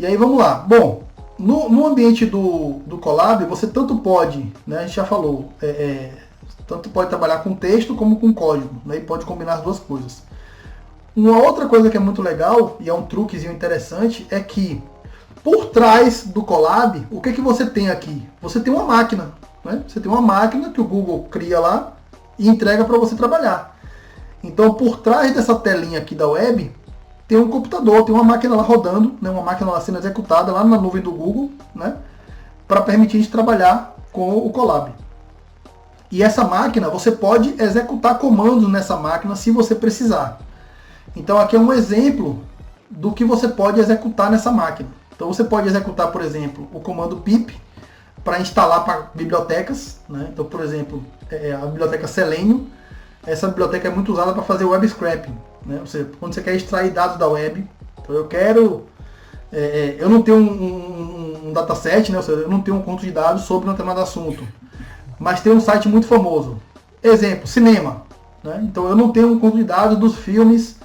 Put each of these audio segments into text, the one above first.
E aí vamos lá. Bom, no ambiente do Colab, você tanto pode, né, a gente já falou, tanto pode trabalhar com texto como com código, né, e pode combinar as duas coisas. Uma outra coisa que é muito legal, e é um truquezinho interessante, é que por trás do Colab, o que você tem aqui? Você tem uma máquina, né? Você tem uma máquina que o Google cria lá e entrega para você trabalhar. Então, por trás dessa telinha aqui da web, tem um computador, tem uma máquina lá rodando, né? Uma máquina lá sendo executada lá na nuvem do Google, né? Para permitir a gente trabalhar com o Colab. E essa máquina, você pode executar comandos nessa máquina se você precisar. Então aqui é um exemplo do que você pode executar nessa máquina. Então você pode executar, por exemplo, o comando pip para instalar para bibliotecas, né? Então, por exemplo, a biblioteca Selenium, essa biblioteca é muito usada para fazer web scraping, né? Ou seja, quando você quer extrair dados da web. Então eu não tenho um dataset, né? Ou seja, eu não tenho um conto de dados sobre um determinado assunto, mas tem um site muito famoso. Exemplo, cinema, né? Então eu não tenho um conto de dados dos filmes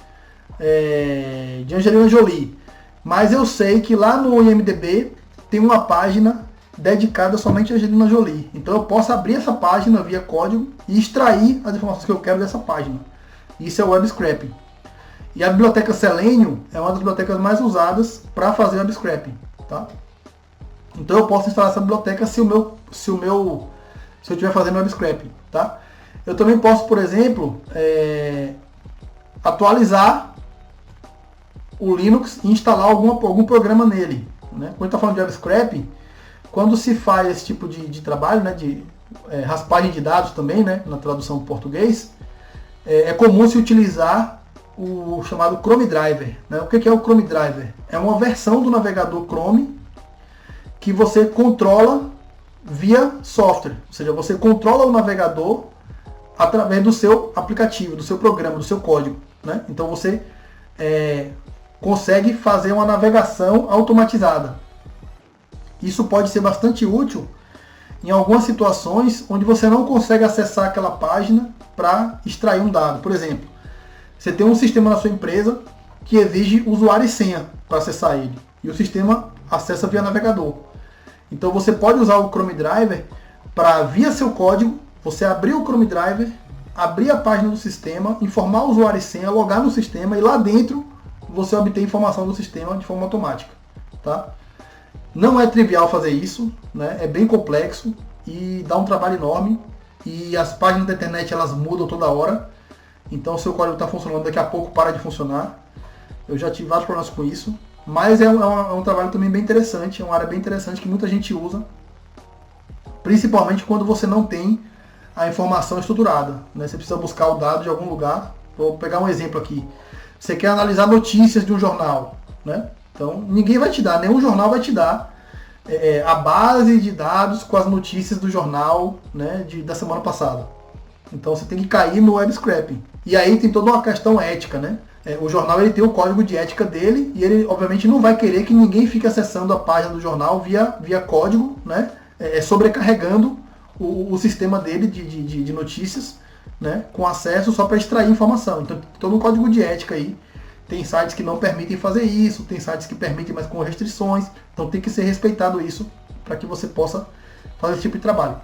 de Angelina Jolie, mas eu sei que lá no IMDb tem uma página dedicada somente a Angelina Jolie. Então eu posso abrir essa página via código e extrair as informações que eu quero dessa página. Isso é o web scraping. E a biblioteca Selenium é uma das bibliotecas mais usadas para fazer web scraping, tá? Então eu posso instalar essa biblioteca se eu estiver fazendo web scraping, tá? Eu também posso, por exemplo, atualizar o Linux e instalar algum programa nele, né? Quando a gente está falando de web scraping, quando se faz esse tipo de trabalho, né, de raspagem de dados também, né, na tradução para português, é comum se utilizar o chamado Chrome Driver, né? O que é o Chrome Driver? É uma versão do navegador Chrome que você controla via software, ou seja, você controla o navegador através do seu aplicativo, do seu programa, do seu código, né? Então você consegue fazer uma navegação automatizada. Isso pode ser bastante útil em algumas situações onde você não consegue acessar aquela página para extrair um dado. Por exemplo, você tem um sistema na sua empresa que exige usuário e senha para acessar ele, e o sistema acessa via navegador. Então você pode usar o Chrome Driver para, via seu código, você abrir o Chrome Driver, abrir a página do sistema, informar o usuário e senha, logar no sistema e lá dentro você obter informação do sistema de forma automática, tá? Não é trivial fazer isso, né? É bem complexo e dá um trabalho enorme. E as páginas da internet elas mudam toda hora. Então o seu código está funcionando, daqui a pouco para de funcionar. Eu já tive vários problemas com isso. Mas é um trabalho também bem interessante, é uma área bem interessante que muita gente usa. Principalmente quando você não tem a informação estruturada, né? Você precisa buscar o dado de algum lugar. Vou pegar um exemplo aqui. Você quer analisar notícias de um jornal, né? Então, ninguém vai te dar, nenhum jornal vai te dar a base de dados com as notícias do jornal, né, da semana passada. Então, você tem que cair no web scraping. E aí tem toda uma questão ética, né? O jornal ele tem o código de ética dele e ele, obviamente, não vai querer que ninguém fique acessando a página do jornal via código, né? Sobrecarregando o sistema dele de notícias, né, com acesso só para extrair informação. Então, todo um código de ética aí. Tem sites que não permitem fazer isso, tem sites que permitem, mas com restrições. Então tem que ser respeitado isso para que você possa fazer esse tipo de trabalho.